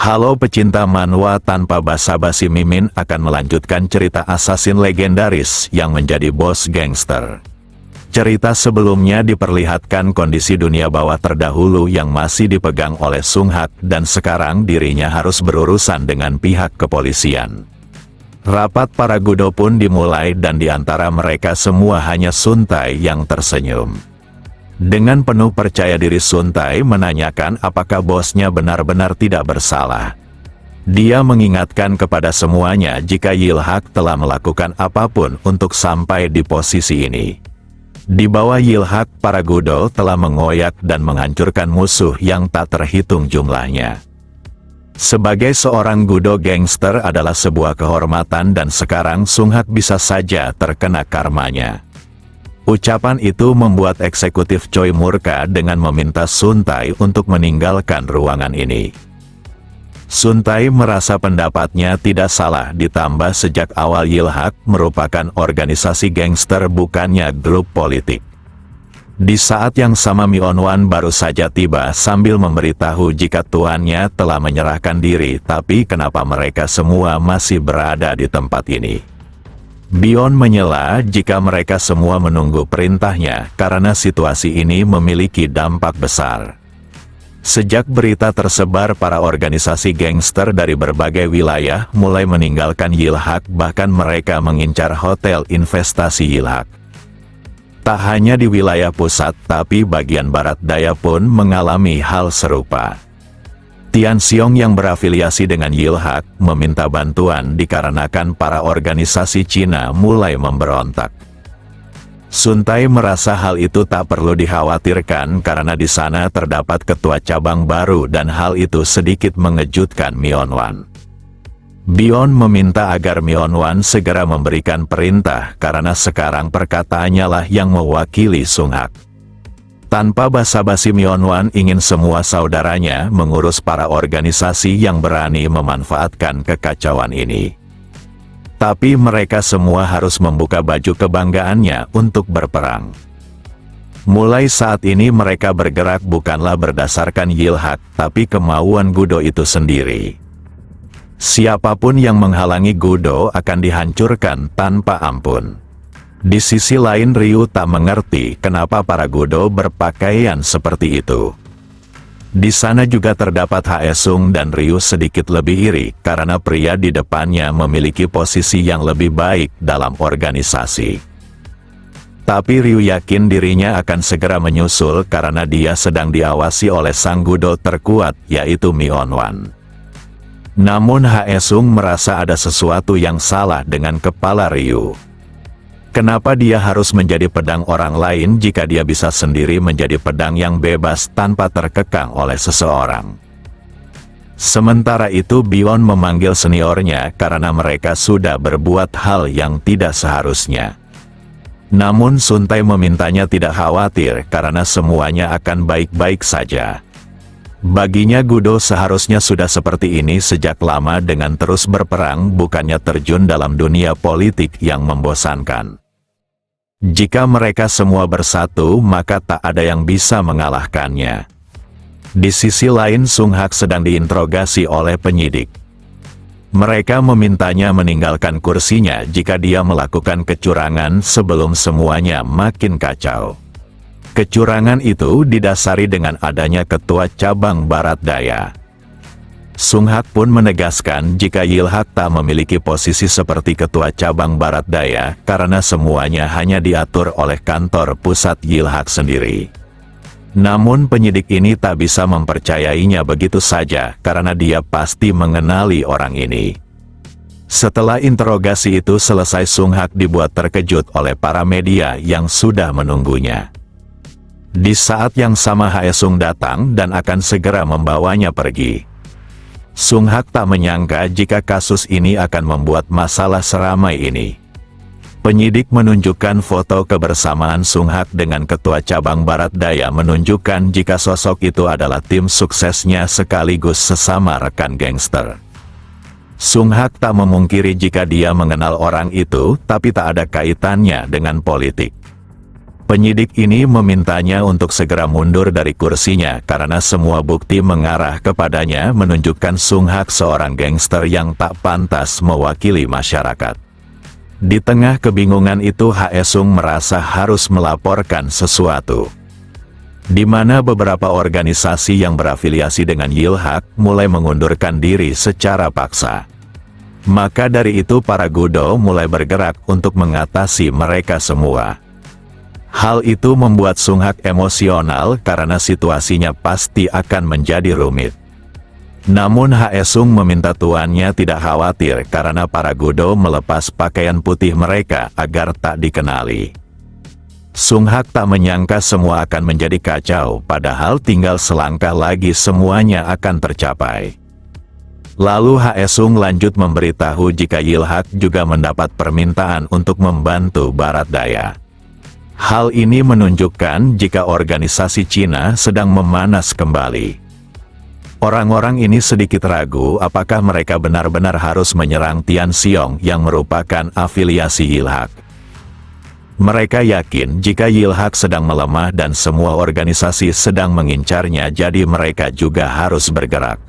Halo pecinta manhwa, tanpa basa-basi Mimin akan melanjutkan cerita assassin legendaris yang menjadi bos gangster. Cerita sebelumnya diperlihatkan kondisi dunia bawah terdahulu yang masih dipegang oleh Sung Hak dan sekarang dirinya harus berurusan dengan pihak kepolisian. Rapat para Gudo pun dimulai dan di antara mereka semua hanya Sun Tai yang tersenyum. Dengan penuh percaya diri Sun Tai menanyakan apakah bosnya benar-benar tidak bersalah. Dia mengingatkan kepada semuanya jika Yilhak telah melakukan apapun untuk sampai di posisi ini. Di bawah Yilhak, para Gudo telah mengoyak dan menghancurkan musuh yang tak terhitung jumlahnya. Sebagai seorang Gudo gangster adalah sebuah kehormatan dan sekarang Sung Hak bisa saja terkena karmanya. Ucapan itu membuat eksekutif Choi murka dengan meminta Sun Tai untuk meninggalkan ruangan ini. Sun Tai merasa pendapatnya tidak salah, ditambah sejak awal Yilhak merupakan organisasi gangster bukannya grup politik. Di saat yang sama Myeonwan baru saja tiba sambil memberitahu jika tuannya telah menyerahkan diri, tapi kenapa mereka semua masih berada di tempat ini? Bion menyela jika mereka semua menunggu perintahnya karena situasi ini memiliki dampak besar. Sejak berita tersebar, para organisasi gangster dari berbagai wilayah mulai meninggalkan Yilhak, bahkan mereka mengincar hotel investasi Yilhak. Tak hanya di wilayah pusat, tapi bagian barat daya pun mengalami hal serupa. Tian Xiong yang berafiliasi dengan Yilhak meminta bantuan dikarenakan para organisasi Cina mulai memberontak. Sun Tai merasa hal itu tak perlu dikhawatirkan karena di sana terdapat ketua cabang baru dan hal itu sedikit mengejutkan Myeonwan. Bion meminta agar Myeonwan segera memberikan perintah karena sekarang perkataannya lah yang mewakili Sung Hak. Tanpa basa-basi Myeonwan ingin semua saudaranya mengurus para organisasi yang berani memanfaatkan kekacauan ini. Tapi mereka semua harus membuka baju kebanggaannya untuk berperang. Mulai saat ini mereka bergerak bukanlah berdasarkan Yilhak, tapi kemauan Gudo itu sendiri. Siapapun yang menghalangi Gudo akan dihancurkan tanpa ampun. Di sisi lain, Ryu tak mengerti kenapa para Gudo berpakaian seperti itu. Di sana juga terdapat Haesung dan Ryu sedikit lebih iri karena pria di depannya memiliki posisi yang lebih baik dalam organisasi. Tapi Ryu yakin dirinya akan segera menyusul karena dia sedang diawasi oleh sang Gudo terkuat, yaitu Myeonwan. Namun Haesung merasa ada sesuatu yang salah dengan kepala Ryu. Kenapa dia harus menjadi pedang orang lain jika dia bisa sendiri menjadi pedang yang bebas tanpa terkekang oleh seseorang? Sementara itu Bion memanggil seniornya karena mereka sudah berbuat hal yang tidak seharusnya. Namun Sun Tai memintanya tidak khawatir karena semuanya akan baik-baik saja. Baginya Gudo seharusnya sudah seperti ini sejak lama dengan terus berperang, bukannya terjun dalam dunia politik yang membosankan. Jika mereka semua bersatu, maka tak ada yang bisa mengalahkannya. Di sisi lain, Sung Hak sedang diinterogasi oleh penyidik. Mereka memintanya meninggalkan kursinya jika dia melakukan kecurangan sebelum semuanya makin kacau. Kecurangan itu didasari dengan adanya ketua cabang barat daya. Sung Hak pun menegaskan jika Yilhak tak memiliki posisi seperti ketua cabang barat daya karena semuanya hanya diatur oleh kantor pusat Yilhak sendiri. Namun penyidik ini tak bisa mempercayainya begitu saja karena dia pasti mengenali orang ini. Setelah interogasi itu selesai, Sung Hak dibuat terkejut oleh para media yang sudah menunggunya. Di saat yang sama Haesung datang dan akan segera membawanya pergi. Sung Hak tak menyangka jika kasus ini akan membuat masalah seramai ini. Penyidik menunjukkan foto kebersamaan Sung Hak dengan ketua cabang barat daya, menunjukkan jika sosok itu adalah tim suksesnya sekaligus sesama rekan gangster. Sung Hak tak memungkiri jika dia mengenal orang itu, tapi tak ada kaitannya dengan politik. Penyidik ini memintanya untuk segera mundur dari kursinya karena semua bukti mengarah kepadanya menunjukkan Sung Hak seorang gangster yang tak pantas mewakili masyarakat. Di tengah kebingungan itu Hae Sung merasa harus melaporkan sesuatu. Di mana beberapa organisasi yang berafiliasi dengan Yil Hak mulai mengundurkan diri secara paksa. Maka dari itu para Gudo mulai bergerak untuk mengatasi mereka semua. Hal itu membuat Sung Hak emosional karena situasinya pasti akan menjadi rumit. Namun Hae Sung meminta tuannya tidak khawatir karena para Gudo melepas pakaian putih mereka agar tak dikenali. Sung Hak tak menyangka semua akan menjadi kacau, padahal tinggal selangkah lagi semuanya akan tercapai. Lalu Hae Sung lanjut memberitahu jika Yil Hak juga mendapat permintaan untuk membantu Barat Daya. Hal ini menunjukkan jika organisasi Cina sedang memanas kembali. Orang-orang ini sedikit ragu apakah mereka benar-benar harus menyerang Tian Xiong yang merupakan afiliasi Yil Hak. Mereka yakin jika Yil Hak sedang melemah dan semua organisasi sedang mengincarnya, jadi mereka juga harus bergerak.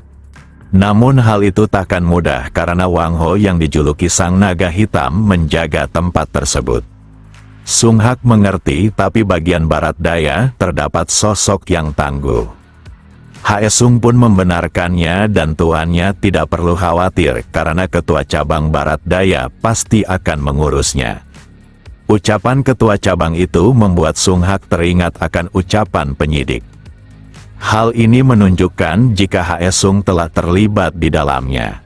Namun hal itu takkan mudah karena Wang Ho yang dijuluki Sang Naga Hitam menjaga tempat tersebut. Sung Hak mengerti, tapi bagian Barat Daya terdapat sosok yang tangguh. Hae Sung pun membenarkannya dan tuannya tidak perlu khawatir karena ketua cabang Barat Daya pasti akan mengurusnya. Ucapan ketua cabang itu membuat Sung Hak teringat akan ucapan penyidik. Hal ini menunjukkan jika Hae Sung telah terlibat di dalamnya.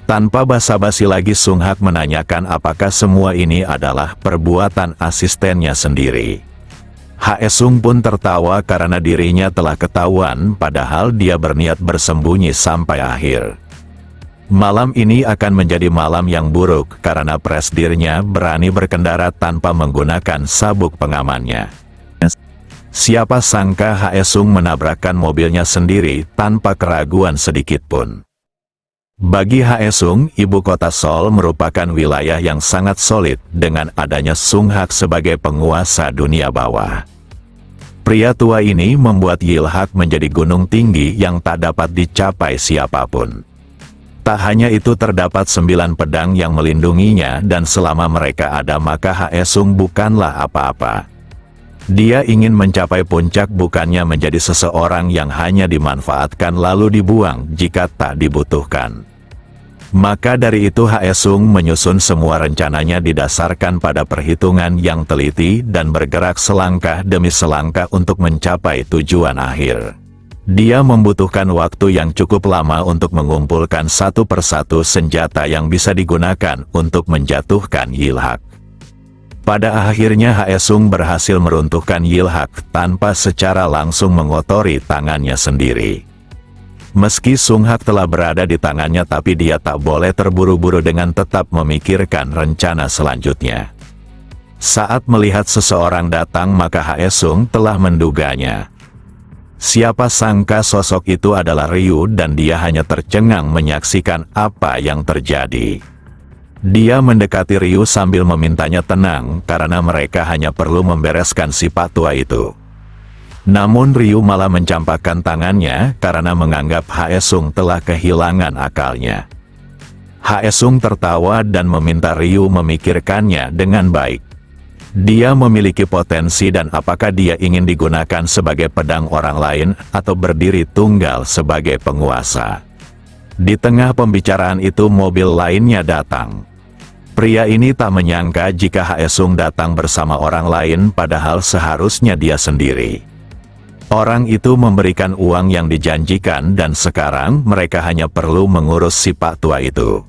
Tanpa basa-basi lagi Sung Hak menanyakan apakah semua ini adalah perbuatan asistennya sendiri. Hae Sung pun tertawa karena dirinya telah ketahuan padahal dia berniat bersembunyi sampai akhir. Malam ini akan menjadi malam yang buruk karena presidennya berani berkendara tanpa menggunakan sabuk pengamannya. Siapa sangka Hae Sung menabrakkan mobilnya sendiri tanpa keraguan sedikitpun. Bagi Hae Sung, ibu kota Seoul merupakan wilayah yang sangat solid dengan adanya Sung Hak sebagai penguasa dunia bawah. Pria tua ini membuat Yil Hak menjadi gunung tinggi yang tak dapat dicapai siapapun. Tak hanya itu, terdapat 9 pedang yang melindunginya dan selama mereka ada maka Hae Sung bukanlah apa-apa. Dia ingin mencapai puncak, bukannya menjadi seseorang yang hanya dimanfaatkan lalu dibuang jika tak dibutuhkan. Maka dari itu Hae Sung menyusun semua rencananya didasarkan pada perhitungan yang teliti dan bergerak selangkah demi selangkah untuk mencapai tujuan akhir. Dia membutuhkan waktu yang cukup lama untuk mengumpulkan satu persatu senjata yang bisa digunakan untuk menjatuhkan Yil Hak. Pada akhirnya Hae Sung berhasil meruntuhkan Yil Hak tanpa secara langsung mengotori tangannya sendiri. Meski Sung Hak telah berada di tangannya, tapi dia tak boleh terburu-buru dengan tetap memikirkan rencana selanjutnya. Saat melihat seseorang datang maka Hae Sung telah menduganya. Siapa sangka sosok itu adalah Ryu dan dia hanya tercengang menyaksikan apa yang terjadi. Dia mendekati Ryu sambil memintanya tenang karena mereka hanya perlu membereskan si Pak tua itu. Namun Ryu malah mencampakkan tangannya karena menganggap Hae Sung telah kehilangan akalnya. Hae Sung tertawa dan meminta Ryu memikirkannya dengan baik. Dia memiliki potensi dan apakah dia ingin digunakan sebagai pedang orang lain atau berdiri tunggal sebagai penguasa. Di tengah pembicaraan itu mobil lainnya datang. Pria ini tak menyangka jika Hae Sung datang bersama orang lain padahal seharusnya dia sendiri. Orang itu memberikan uang yang dijanjikan dan sekarang mereka hanya perlu mengurus si Pak tua itu.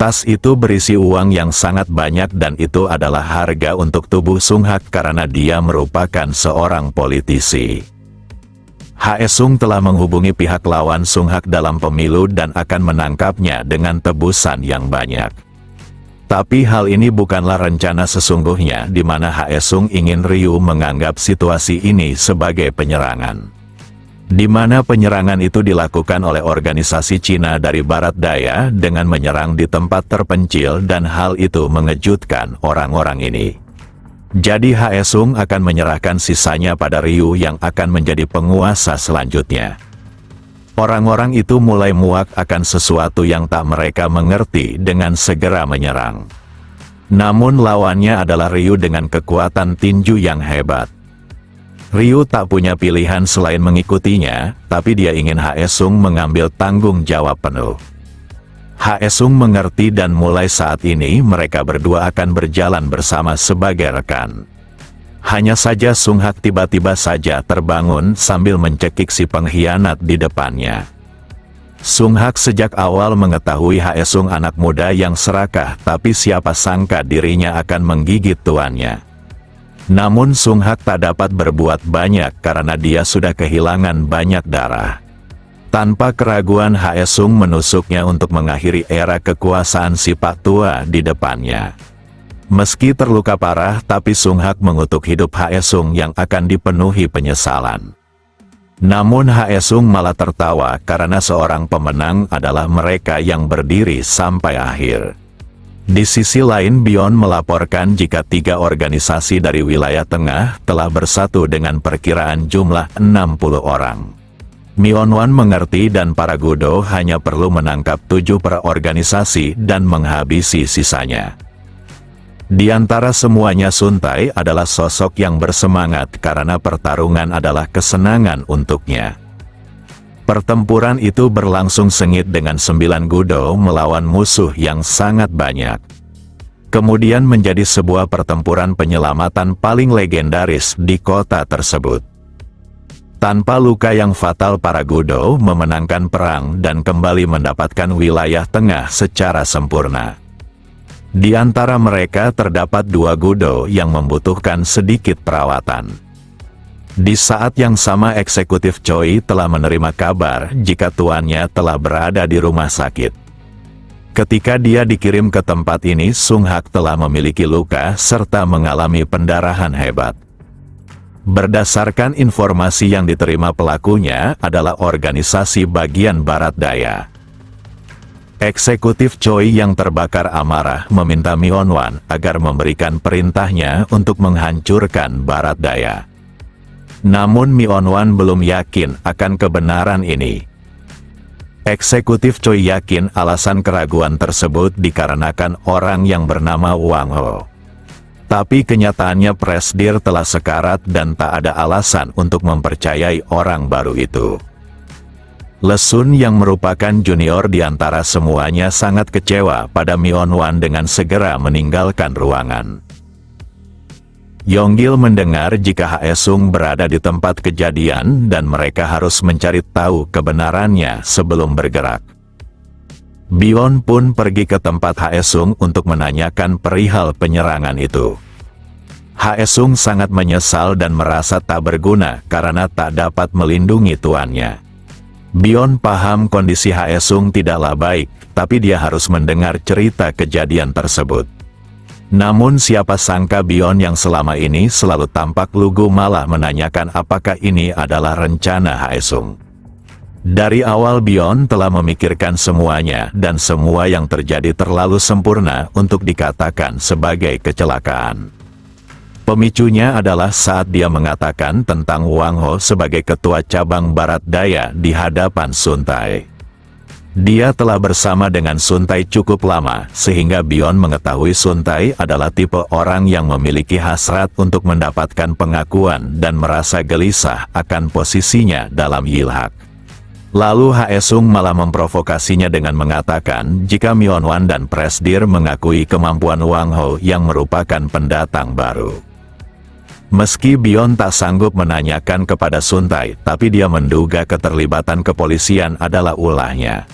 Tas itu berisi uang yang sangat banyak dan itu adalah harga untuk tubuh Sung Hak karena dia merupakan seorang politisi. Hae Sung telah menghubungi pihak lawan Sung Hak dalam pemilu dan akan menangkapnya dengan tebusan yang banyak. Tapi hal ini bukanlah rencana sesungguhnya di mana Hae Sung ingin Ryu menganggap situasi ini sebagai penyerangan. Di mana penyerangan itu dilakukan oleh organisasi Cina dari Barat Daya dengan menyerang di tempat terpencil dan hal itu mengejutkan orang-orang ini. Jadi Haesung akan menyerahkan sisanya pada Ryu yang akan menjadi penguasa selanjutnya. Orang-orang itu mulai muak akan sesuatu yang tak mereka mengerti dengan segera menyerang. Namun lawannya adalah Ryu dengan kekuatan tinju yang hebat. Ryu tak punya pilihan selain mengikutinya, tapi dia ingin Haesung mengambil tanggung jawab penuh. Haesung mengerti dan mulai saat ini mereka berdua akan berjalan bersama sebagai rekan. Hanya saja Sung Hak tiba-tiba saja terbangun sambil mencekik si pengkhianat di depannya. Sung Hak sejak awal mengetahui Haesung anak muda yang serakah, tapi siapa sangka dirinya akan menggigit tuannya. Namun Sung Hak tak dapat berbuat banyak karena dia sudah kehilangan banyak darah. Tanpa keraguan Haesung menusuknya untuk mengakhiri era kekuasaan si Pak Tua di depannya. Meski terluka parah, tapi Sung Hak mengutuk hidup Haesung yang akan dipenuhi penyesalan. Namun Haesung malah tertawa karena seorang pemenang adalah mereka yang berdiri sampai akhir. Di sisi lain Bion melaporkan jika 3 organisasi dari wilayah tengah telah bersatu dengan perkiraan jumlah 60 orang. Mionwan mengerti dan para Gudo hanya perlu menangkap 7 per organisasi dan menghabisi sisanya. Di antara semuanya Sun Tai adalah sosok yang bersemangat karena pertarungan adalah kesenangan untuknya. Pertempuran itu berlangsung sengit dengan 9 Gudo melawan musuh yang sangat banyak. Kemudian menjadi sebuah pertempuran penyelamatan paling legendaris di kota tersebut. Tanpa luka yang fatal para Gudo memenangkan perang dan kembali mendapatkan wilayah tengah secara sempurna. Di antara mereka terdapat 2 Gudo yang membutuhkan sedikit perawatan. Di saat yang sama eksekutif Choi telah menerima kabar jika tuannya telah berada di rumah sakit. Ketika dia dikirim ke tempat ini, Sung Hak telah memiliki luka serta mengalami pendarahan hebat. Berdasarkan informasi yang diterima pelakunya adalah organisasi bagian barat daya. Eksekutif Choi yang terbakar amarah meminta Mionwan agar memberikan perintahnya untuk menghancurkan barat daya. Namun Mionwan belum yakin akan kebenaran ini. Eksekutif Choi yakin alasan keraguan tersebut dikarenakan orang yang bernama Wang Ho. Tapi kenyataannya Presdir telah sekarat dan tak ada alasan untuk mempercayai orang baru itu. Lesun yang merupakan junior di antara semuanya sangat kecewa pada Mionwan dengan segera meninggalkan ruangan. Yonggil mendengar jika Haesung berada di tempat kejadian dan mereka harus mencari tahu kebenarannya sebelum bergerak. Bion pun pergi ke tempat Haesung untuk menanyakan perihal penyerangan itu. Haesung sangat menyesal dan merasa tak berguna karena tak dapat melindungi tuannya. Bion paham kondisi Haesung tidaklah baik, tapi dia harus mendengar cerita kejadian tersebut. Namun siapa sangka Bion yang selama ini selalu tampak lugu malah menanyakan apakah ini adalah rencana Haesung. Dari awal Bion telah memikirkan semuanya dan semua yang terjadi terlalu sempurna untuk dikatakan sebagai kecelakaan. Pemicunya adalah saat dia mengatakan tentang Wang Ho sebagai ketua cabang barat daya di hadapan Sun Tai. Dia telah bersama dengan Sun Tai cukup lama, sehingga Bion mengetahui Sun Tai adalah tipe orang yang memiliki hasrat untuk mendapatkan pengakuan dan merasa gelisah akan posisinya dalam Yilhak. Lalu Haesung malah memprovokasinya dengan mengatakan jika Mionwan dan Presdir mengakui kemampuan Wang Ho yang merupakan pendatang baru. Meski Bion tak sanggup menanyakan kepada Sun Tai, tapi dia menduga keterlibatan kepolisian adalah ulahnya.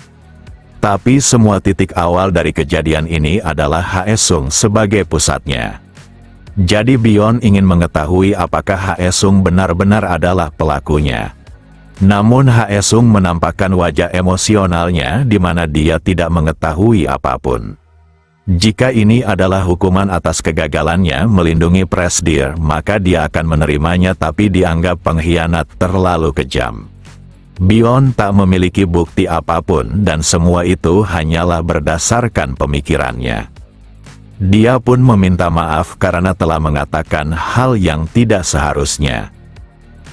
Tapi semua titik awal dari kejadian ini adalah Haesung sebagai pusatnya. Jadi Bion ingin mengetahui apakah Haesung benar-benar adalah pelakunya. Namun Haesung menampakkan wajah emosionalnya di mana dia tidak mengetahui apapun. Jika ini adalah hukuman atas kegagalannya melindungi Presdir, maka dia akan menerimanya, tapi dianggap pengkhianat terlalu kejam. Bion tak memiliki bukti apapun dan semua itu hanyalah berdasarkan pemikirannya. Dia pun meminta maaf karena telah mengatakan hal yang tidak seharusnya.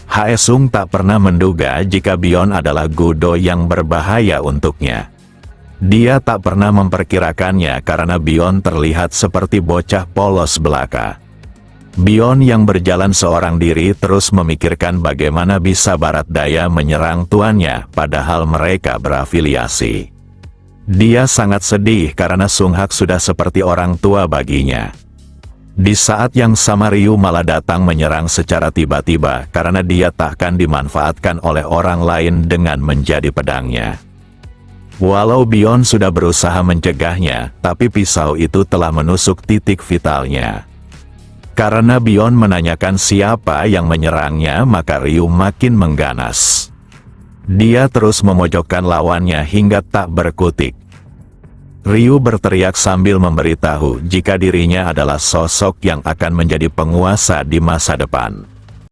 Haesung tak pernah menduga jika Bion adalah Gudo yang berbahaya untuknya. Dia tak pernah memperkirakannya karena Bion terlihat seperti bocah polos belaka. Bion yang berjalan seorang diri terus memikirkan bagaimana bisa barat daya menyerang tuannya padahal mereka berafiliasi. Dia sangat sedih karena Sung Hak sudah seperti orang tua baginya. Di saat yang sama Ryu malah datang menyerang secara tiba-tiba karena dia takkan dimanfaatkan oleh orang lain dengan menjadi pedangnya. Walau Bion sudah berusaha mencegahnya, tapi pisau itu telah menusuk titik vitalnya. Karena Bion menanyakan siapa yang menyerangnya, maka Ryu makin mengganas. Dia terus memojokkan lawannya hingga tak berkutik. Ryu berteriak sambil memberitahu jika dirinya adalah sosok yang akan menjadi penguasa di masa depan.